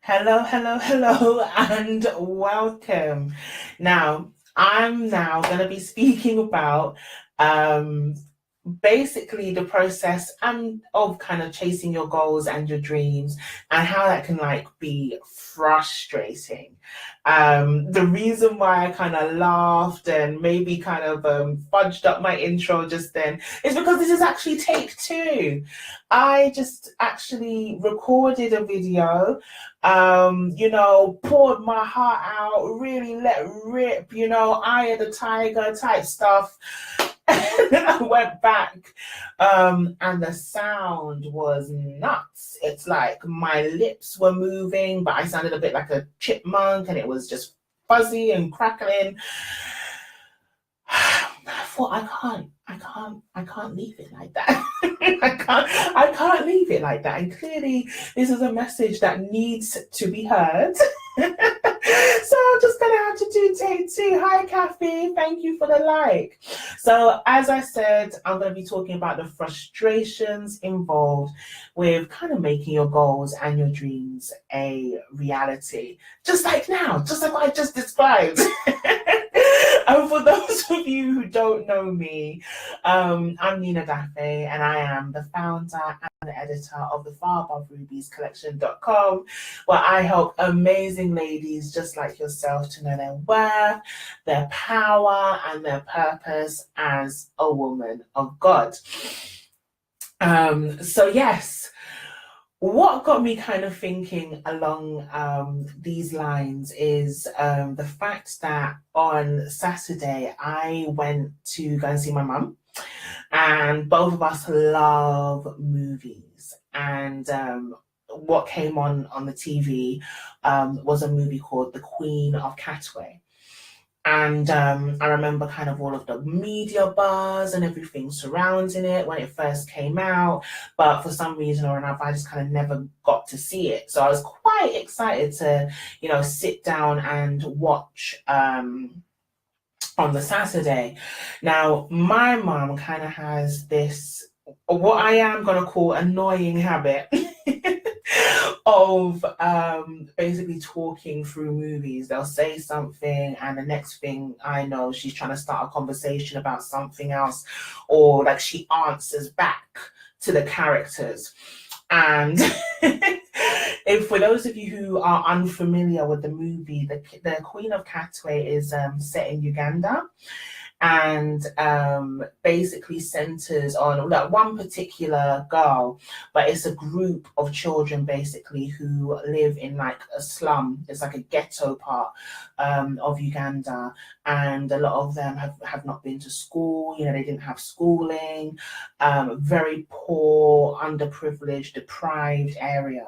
Hello, hello, hello, and welcome. Now, I'm now going to be speaking about um, basically the process of kind of chasing your goals and your dreams and how that can like be frustrating. The reason why I kind of laughed and maybe kind of fudged up my intro just then is because this is actually take two. I just actually recorded a video, poured my heart out, really let rip, eye of the tiger type stuff. And then I went back, and the sound was nuts. It's like my lips were moving, but I sounded a bit like a chipmunk, and it was just fuzzy and crackling. I thought I can't leave it like that. I can't leave it like that. And clearly this is a message that needs to be heard. So I'm just gonna have to do take two. Hi Kathy, thank you for the like. So as I said, I'm gonna be talking about the frustrations involved with kind of making your goals and your dreams a reality. Just like now, just like what I just described. And for those of you who don't know me, I'm Nina Dafe, and I am the founder and the editor of the Far Above Rubies Collection.com, where I help amazing ladies just like yourself to know their worth, their power, and their purpose as a woman of God. So yes, what got me kind of thinking along these lines is the fact that on Saturday I went to go and see my mum, and both of us love movies. And what came on the TV was a movie called The Queen of Katwe. And I remember kind of all of the media buzz and everything surrounding it when it first came out. But for some reason or another, I just kind of never got to see it. So I was quite excited to, sit down and watch on the Saturday. Now, my mom kind of has this, what I am going to call annoying habit. Of basically talking through movies. They'll say something, and the next thing I know, she's trying to start a conversation about something else, or like she answers back to the characters. And if for those of you who are unfamiliar with the movie, the Queen of Katwe is set in Uganda, and basically centers on like one particular girl, but it's a group of children basically who live in like a slum. It's like a ghetto part of Uganda, and a lot of them have not been to school. They didn't have schooling. Very poor, underprivileged, deprived area.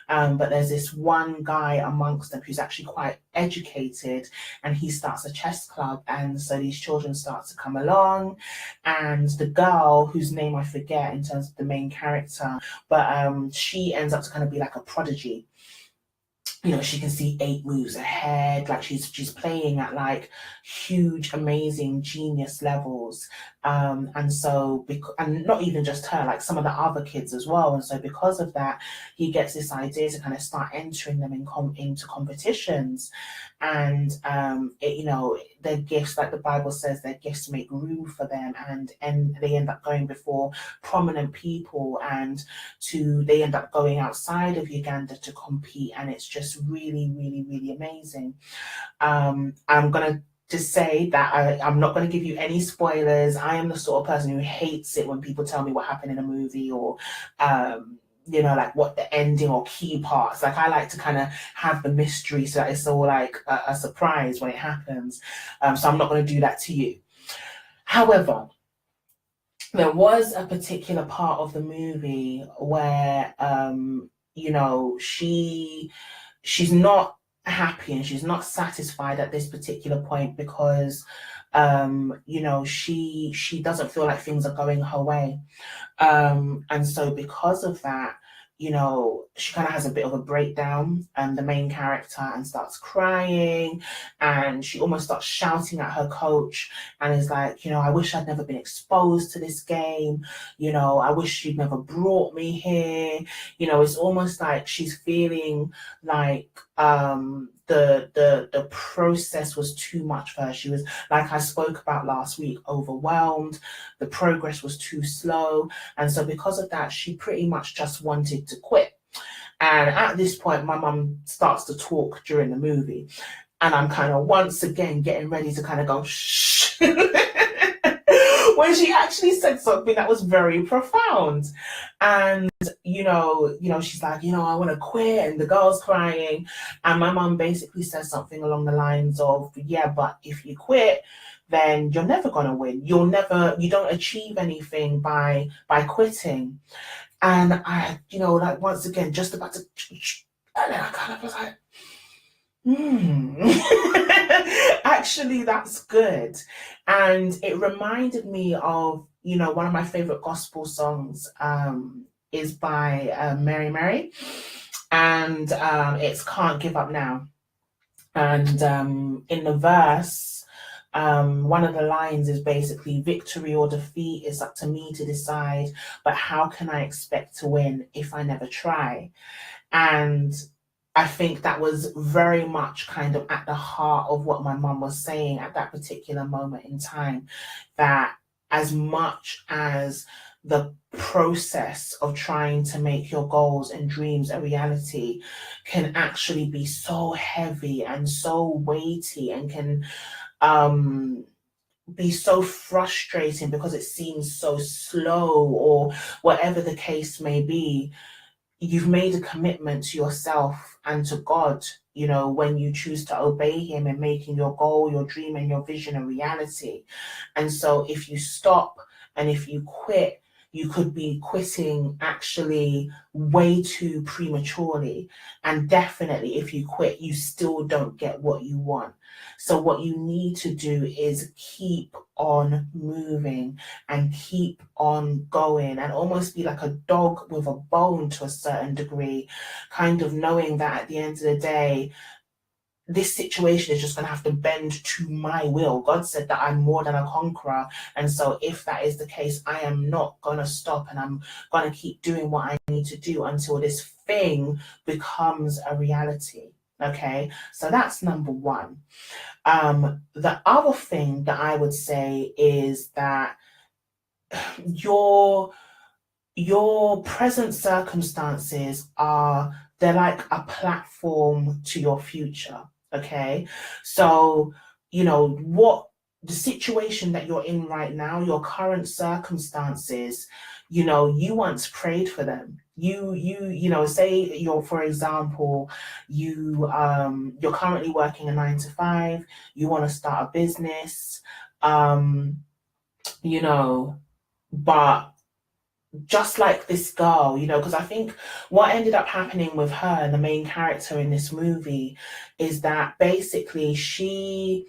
But there's this one guy amongst them who's actually quite educated, and he starts a chess club, and so these children start to come along, and the girl whose name I forget in terms of the main character, but she ends up to kind of be like a prodigy. She can see 8 moves ahead. Like she's playing at like huge, amazing genius levels. And so, and not even just her, like some of the other kids as well. And so, because of that, he gets this idea to kind of start entering them into competitions. And their gifts, like the Bible says, their gifts make room for them, and they end up going before prominent people, and they end up going outside of Uganda to compete, and it's just really, really, really amazing. I'm gonna just say that I'm not going to give you any spoilers. I am the sort of person who hates it when people tell me what happened in a movie, or like what the ending or key parts. Like I like to kind of have the mystery so that it's all like a surprise when it happens. So I'm not going to do that to you. However, there was a particular part of the movie where she's not happy and she's not satisfied at this particular point because she doesn't feel like things are going her way, and so because of that, you know, she kind of has a bit of a breakdown, the main character, and starts crying, and she almost starts shouting at her coach and is like, you know, I wish I'd never been exposed to this game. You know, I wish you'd never brought me here. You know, it's almost like she's feeling like the process was too much for her. She was, like I spoke about last week, overwhelmed. The progress was too slow. And so because of that, she pretty much just wanted to quit. And at this point, my mum starts to talk during the movie. And I'm kind of once again getting ready to kind of go, shh. When she actually said something that was very profound. And, she's like, I want to quit. And the girl's crying. And my mum basically says something along the lines of, yeah, but if you quit, then you're never going to win. You don't achieve anything by quitting. And I, like once again, just about to, and then I kind of was like, actually, that's good. And it reminded me of, one of my favorite gospel songs is by Mary Mary. And it's Can't Give Up Now. And in the verse, one of the lines is basically, victory or defeat is up to me to decide, but how can I expect to win if I never try? And I think that was very much kind of at the heart of what my mum was saying at that particular moment in time, that as much as the process of trying to make your goals and dreams a reality can actually be so heavy and so weighty and can be so frustrating because it seems so slow or whatever the case may be, you've made a commitment to yourself and to God, when you choose to obey him in making your goal, your dream, and your vision a reality. And so if you stop and if you quit, you could be quitting actually way too prematurely. And definitely if you quit, you still don't get what you want. So what you need to do is keep on moving and keep on going and almost be like a dog with a bone to a certain degree, kind of knowing that at the end of the day, this situation is just going to have to bend to my will. God said that I'm more than a conqueror. And so if that is the case, I am not going to stop and I'm going to keep doing what I need to do until this thing becomes a reality. Okay, so that's number one. The other thing that I would say is that your present circumstances they're like a platform to your future. Okay, so what the situation that you're in right now, your current circumstances, you once prayed for them. Say for example, you're currently working a 9 to 5, you want to start a business, but just like this girl, because I think what ended up happening with her and the main character in this movie is that basically she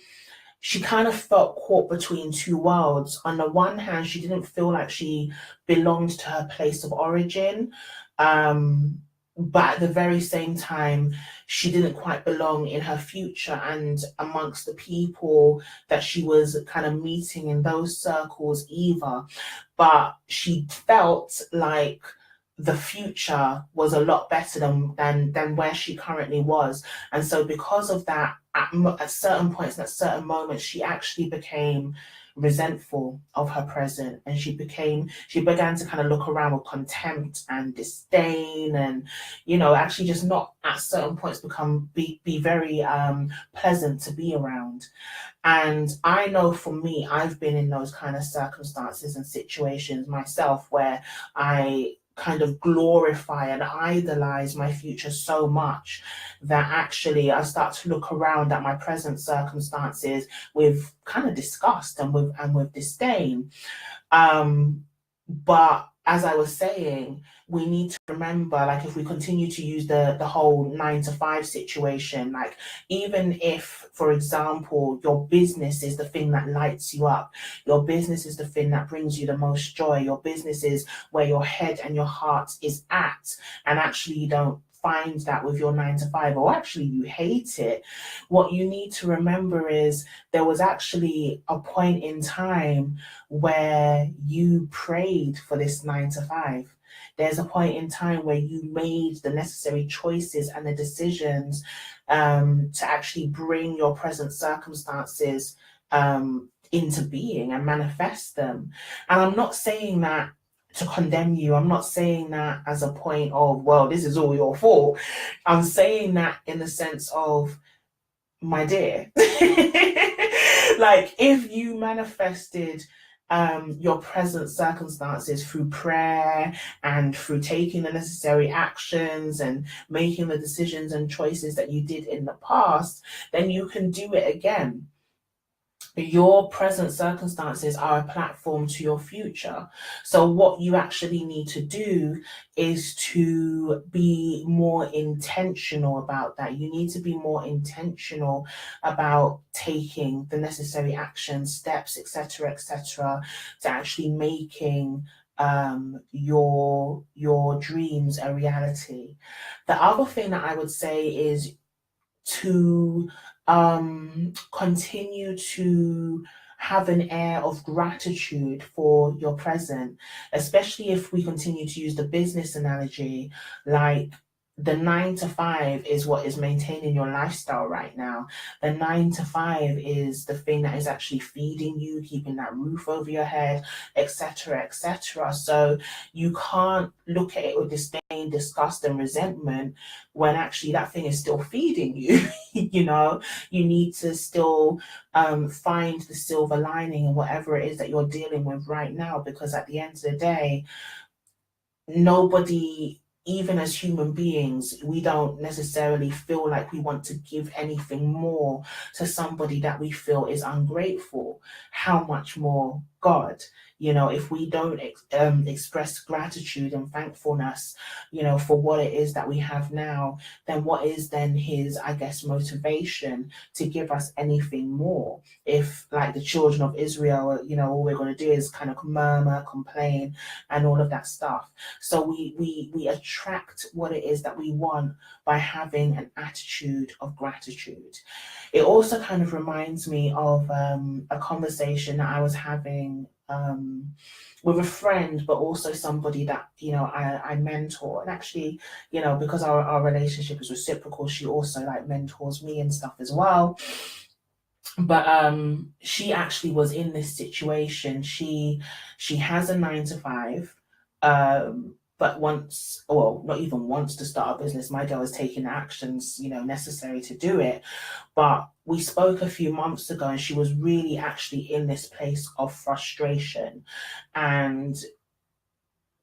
kind of felt caught between two worlds. On the one hand, she didn't feel like she belonged to her place of origin. But at the very same time, she didn't quite belong in her future and amongst the people that she was kind of meeting in those circles either. But she felt like the future was a lot better than where she currently was. And so because of that, at certain points and at certain moments, she actually became resentful of her present, and she began to kind of look around with contempt and disdain, and actually just not at certain points be very pleasant to be around. And I know for me, I've been in those kind of circumstances and situations myself where I kind of glorify and idolize my future so much that actually I start to look around at my present circumstances with kind of disgust and with disdain. But as I was saying, we need to remember, like, if we continue to use the whole 9 to 5 situation, like, even if, for example, your business is the thing that lights you up, your business is the thing that brings you the most joy, your business is where your head and your heart is at, and actually you don't find that with your 9 to 5, or actually you hate it, what you need to remember is there was actually a point in time where you prayed for this 9 to 5. There's a point in time where you made the necessary choices and the decisions to actually bring your present circumstances into being and manifest them. And I'm not saying that to condemn you. I'm not saying that as a point of, well, this is all your fault. I'm saying that in the sense of, my dear, like, if you manifested your present circumstances through prayer and through taking the necessary actions and making the decisions and choices that you did in the past, then you can do it again. Your present circumstances are a platform to your future. So what you actually need to do is to be more intentional about that. You need to be more intentional about taking the necessary actions, steps, etc., to actually making your dreams a reality. The other thing that I would say is to continue to have an air of gratitude for your present, especially if we continue to use the business analogy, like, the 9 to 5 is what is maintaining your lifestyle right now. The 9 to 5 is the thing that is actually feeding you, keeping that roof over your head, etc. So you can't look at it with disdain, disgust, and resentment when actually that thing is still feeding you. You know, you need to still find the silver lining in whatever it is that you're dealing with right now, because at the end of the day, nobody, even as human beings, we don't necessarily feel like we want to give anything more to somebody that we feel is ungrateful. How much more God? You know, if we don't express gratitude and thankfulness, you know, for what it is that we have now, then what is then his, I guess, motivation to give us anything more? If, like the children of Israel, you know, all we're going to do is kind of murmur, complain, and all of that stuff. So we attract what it is that we want by having an attitude of gratitude. It also kind of reminds me of a conversation that I was having with a friend, but also somebody that, you know, I mentor. And actually, you know, because our relationship is reciprocal, she also like mentors me and stuff as well. But she actually was in this situation. She has a 9 to 5, but wants, well, not even wants to start a business. My girl is taking the actions, you know, necessary to do it. But we spoke a few months ago, and she was really actually in this place of frustration and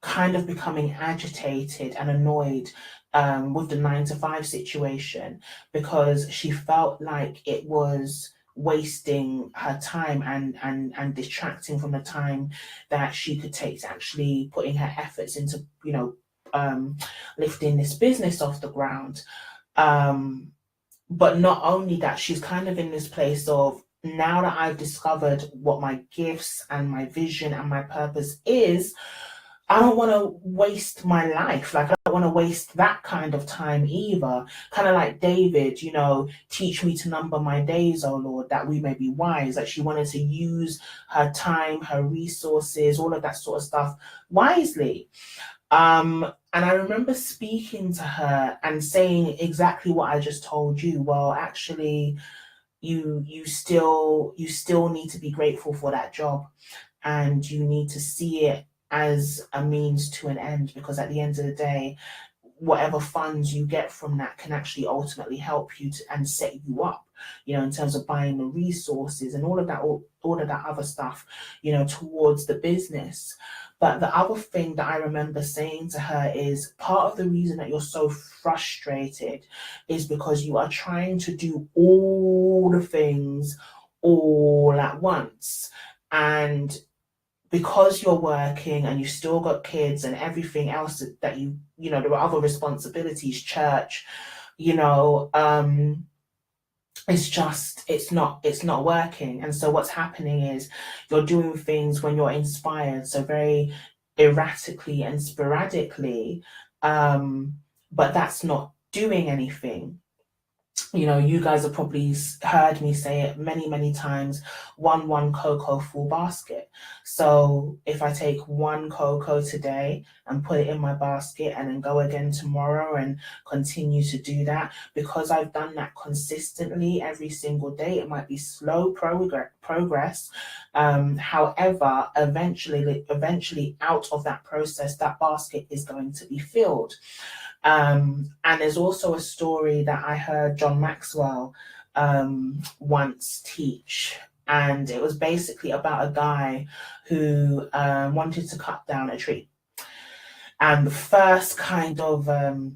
kind of becoming agitated and annoyed with the 9 to 5 situation, because she felt like it was wasting her time and distracting from the time that she could take to actually putting her efforts into, you know, lifting this business off the ground. But not only that, she's kind of in this place of, now that I've discovered what my gifts and my vision and my purpose is, I don't want to waste my life. Like, I don't want to waste that kind of time either. Kind of like David, you know, teach me to number my days, oh Lord, that we may be wise. Like, she wanted to use her time, her resources, all of that sort of stuff wisely. And I remember speaking to her and saying exactly what I just told you. Well, actually, you still need to be grateful for that job, and you need to see it as a means to an end, because at the end of the day, whatever funds you get from that can actually ultimately help you to, and set you up, you know, in terms of buying the resources and all of that other stuff, you know, towards the business. But the other thing that I remember saying to her is, part of the reason that you're so frustrated is because you are trying to do all the things all at once. And because you're working and you've still got kids and everything else that you know, there are other responsibilities, church, you know, it's not working. And so what's happening is you're doing things when you're inspired, so very erratically and sporadically, but that's not doing anything. You know, you guys have probably heard me say it many, many times, one cocoa, full basket. So if I take one cocoa today and put it in my basket and then go again tomorrow and continue to do that, because I've done that consistently every single day, it might be slow progress. However, eventually out of that process, that basket is going to be filled. And there's also a story that I heard John Maxwell once teach. And it was basically about a guy who wanted to cut down a tree. And the first kind of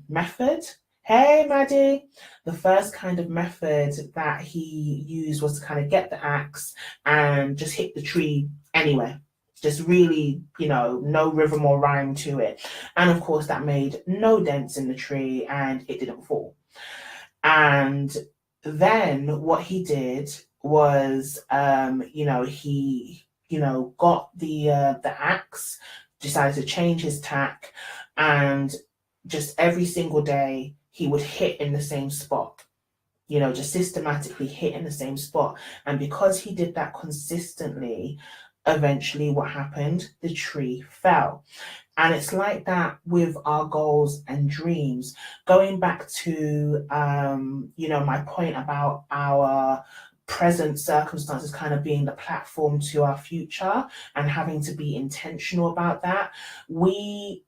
method, hey Maddie, the first kind of method that he used was to kind of get the axe and just hit the tree anywhere. Just really, you know, no rhythm or rhyme to it. And of course, that made no dents in the tree and it didn't fall. And then what he did was, he, got the axe, decided to change his tack, and just every single day he would hit in the same spot. You know, just systematically hit in the same spot. And because he did that consistently, eventually what happened? The tree fell. And it's like that with our goals and dreams. Going back to, my point about our present circumstances kind of being the platform to our future and having to be intentional about that. We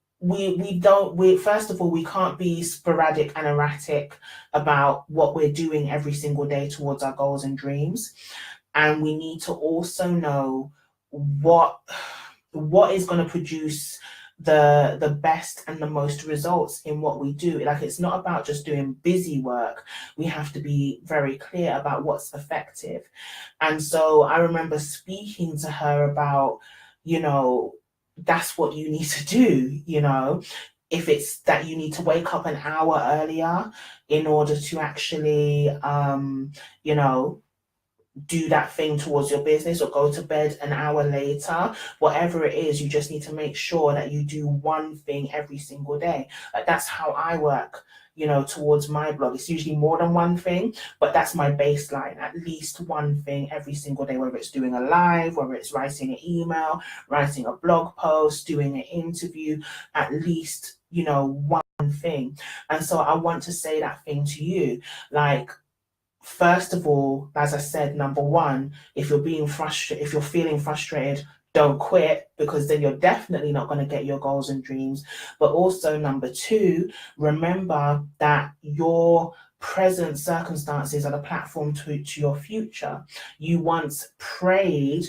first of all, we can't be sporadic and erratic about what we're doing every single day towards our goals and dreams. And we need to also know what is going to produce the best and the most results in what we do. Like, it's not about just doing busy work. We have to be very clear about what's effective. And so I remember speaking to her about, that's what you need to do, if it's that you need to wake up an hour earlier in order to actually, do that thing towards your business, or go to bed an hour later, whatever it is, you just need to make sure that you do one thing every single day. Like, that's how I work, towards my blog. It's usually more than one thing, but that's my baseline, at least one thing every single day, whether it's doing a live, whether it's writing an email, writing a blog post, doing an interview, at least, one thing. And so I want to say that thing to you, like, first of all, as I said, number one, if you're feeling frustrated, don't quit, because then you're definitely not going to get your goals and dreams. But also, number two, remember that your present circumstances are the platform to your future. You once prayed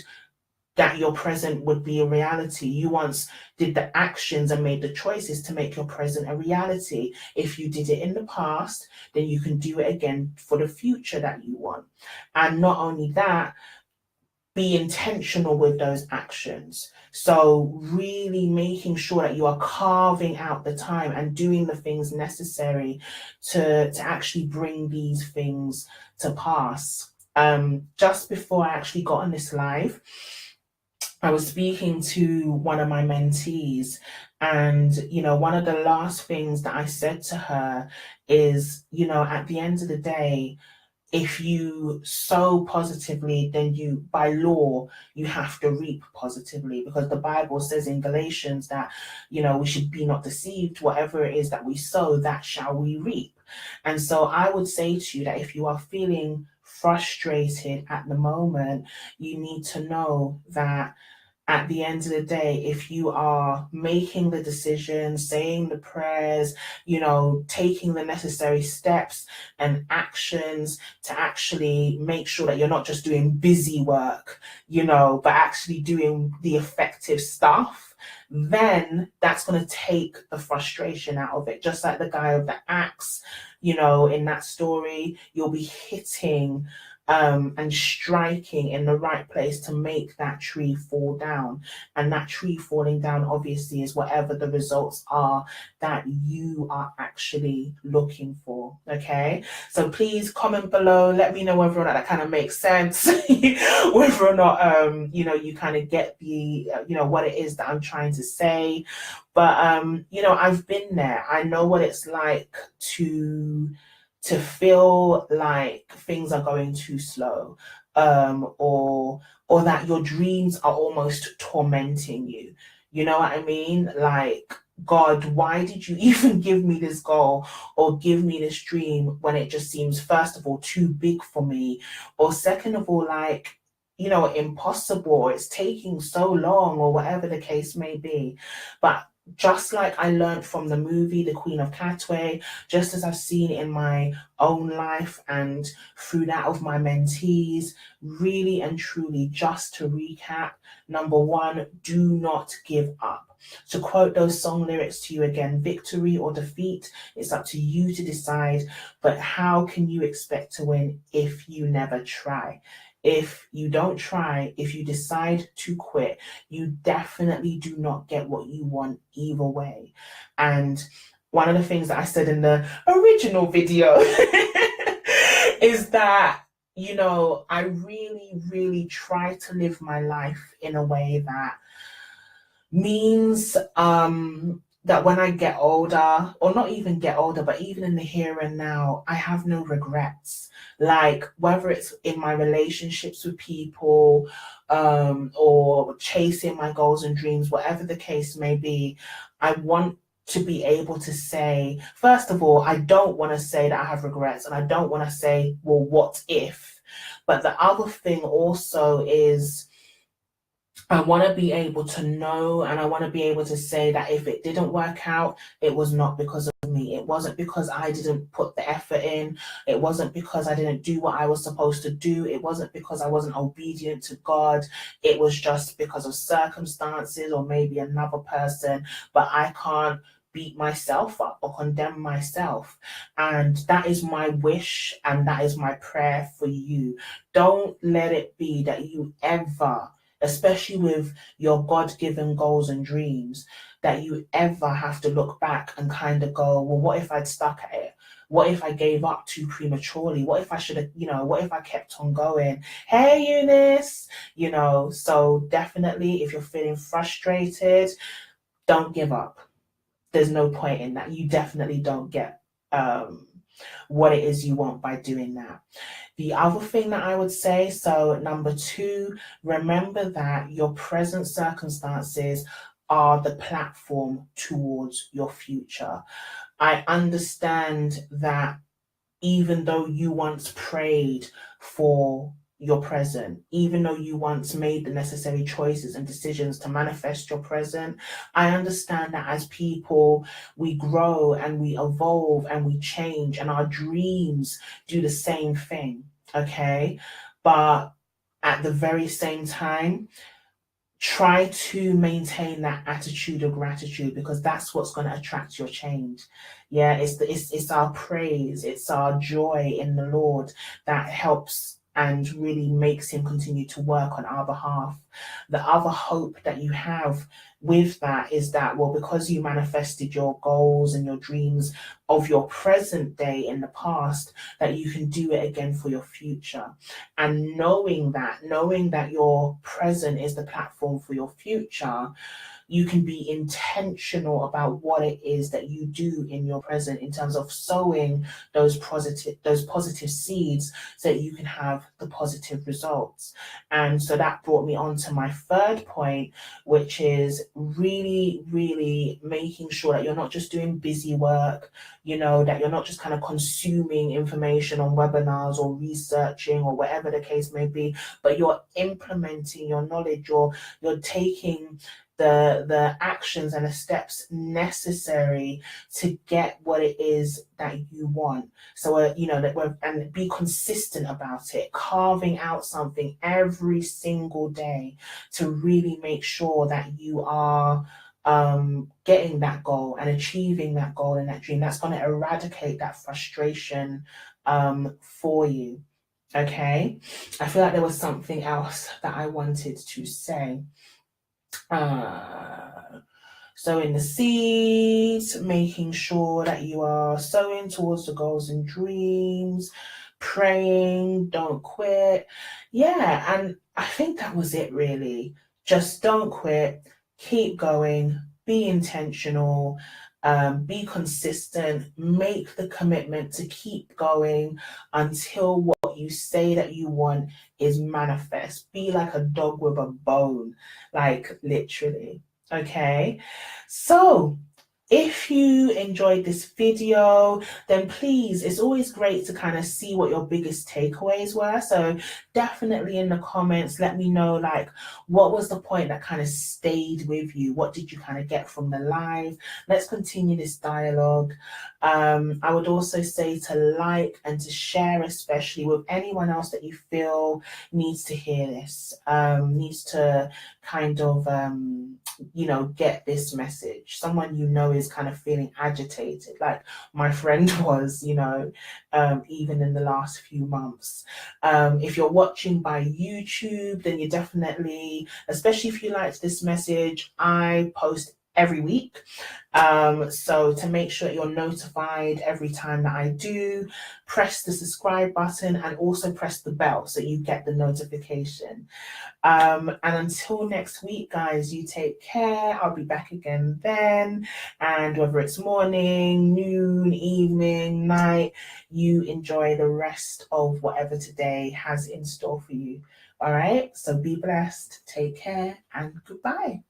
that your present would be a reality. You once did the actions and made the choices to make your present a reality. If you did it in the past, then you can do it again for the future that you want. And not only that, be intentional with those actions. So really making sure that you are carving out the time and doing the things necessary to actually bring these things to pass. Just before I actually got on this live, I was speaking to one of my mentees, and one of the last things that I said to her is, at the end of the day, if you sow positively, then you, by law, you have to reap positively, because the Bible says in Galatians that, we should be not deceived. Whatever it is that we sow, that shall we reap. And so I would say to you that if you are feeling frustrated at the moment, you need to know that at the end of the day, if you are making the decision, saying the prayers, taking the necessary steps and actions to actually make sure that you're not just doing busy work, but actually doing the effective stuff, then that's going to take the frustration out of it. Just like the guy with the axe, in that story, you'll be hitting and striking in the right place to make that tree fall down. And that tree falling down, obviously, is whatever the results are that you are actually looking for. Okay. So please comment below. Let me know whether or not that kind of makes sense, whether or not, you kind of get the, what it is that I'm trying to say. But, I've been there. I know what it's like to feel like things are going too slow, or that your dreams are almost tormenting you. You know what I mean? Like, God, why did you even give me this goal or give me this dream when it just seems, first of all, too big for me, or second of all, like, impossible, or it's taking so long, or whatever the case may be. But just like I learned from the movie The Queen of Katwe, just as I've seen in my own life and through that of my mentees, really and truly, just to recap, number one, do not give up. To quote those song lyrics to you again, victory or defeat, it's up to you to decide, but how can you expect to win if you never try? If you don't try, if you decide to quit, you definitely do not get what you want either way. And one of the things that I said in the original video is that, I really, really try to live my life in a way that means that when I get older, or not even get older, but even in the here and now, I have no regrets. Like, whether it's in my relationships with people, or chasing my goals and dreams, whatever the case may be, I want to be able to say, first of all, I don't want to say that I have regrets, and I don't want to say, well, what if? But the other thing also is, I want to be able to know, and I want to be able to say that if it didn't work out, it was not because of me. It wasn't because I didn't put the effort in. It wasn't because I didn't do what I was supposed to do. It wasn't because I wasn't obedient to God. It was just because of circumstances or maybe another person. But I can't beat myself up or condemn myself. And that is my wish, and that is my prayer for you. Don't let it be that you ever, especially with your God-given goals and dreams, that you ever have to look back and kind of go, well, what if I'd stuck at it? What if I gave up too prematurely? What if I should have, what if I kept on going? Hey, Eunice, so definitely if you're feeling frustrated, don't give up. There's no point in that. You definitely don't get what it is you want by doing that. The other thing that I would say, so number two, remember that your present circumstances are the platform towards your future. I understand that even though you once prayed for your present, even though you once made the necessary choices and decisions to manifest your present, I understand that as people, we grow and we evolve and we change, and our dreams do the same thing, okay? But at the very same time, try to maintain that attitude of gratitude, because that's what's going to attract your change. Yeah, it's our praise, it's our joy in the Lord that helps and really makes him continue to work on our behalf. The other hope that you have with that is that, well, because you manifested your goals and your dreams of your present day in the past, that you can do it again for your future. And knowing that your present is the platform for your future, you can be intentional about what it is that you do in your present in terms of sowing those positive seeds so that you can have the positive results. And so that brought me on to my third point, which is really, really making sure that you're not just doing busy work, that you're not just kind of consuming information on webinars or researching or whatever the case may be, but you're implementing your knowledge, you're taking the actions and the steps necessary to get what it is that you want. So and be consistent about it, carving out something every single day to really make sure that you are getting that goal and achieving that goal and that dream. That's going to eradicate that frustration for you. Okay, I feel like there was something else that I wanted to say. Sowing the seeds, making sure that you are sowing towards the goals and dreams, praying, don't quit. Yeah, and I think that was it really. Just don't quit, keep going, be intentional, be consistent, make the commitment to keep going until what you say that you want is manifest. Be like a dog with a bone, like literally. Okay, so if you enjoyed this video, then please, it's always great to kind of see what your biggest takeaways were. So definitely in the comments, let me know, like, what was the point that kind of stayed with you? What did you kind of get from the live? Let's continue this dialogue. I would also say to like and to share, especially with anyone else that you feel needs to hear this, needs to kind of get this message. Someone is kind of feeling agitated, like my friend was, even in the last few months. If you're watching by YouTube, then you definitely, especially if you liked this message, I post every week. So to make sure that you're notified every time that I do, press the subscribe button and also press the bell so you get the notification. And until next week, guys, you take care. I'll be back again then. And whether it's morning, noon, evening, night, you enjoy the rest of whatever today has in store for you. All right. So be blessed, take care, and goodbye.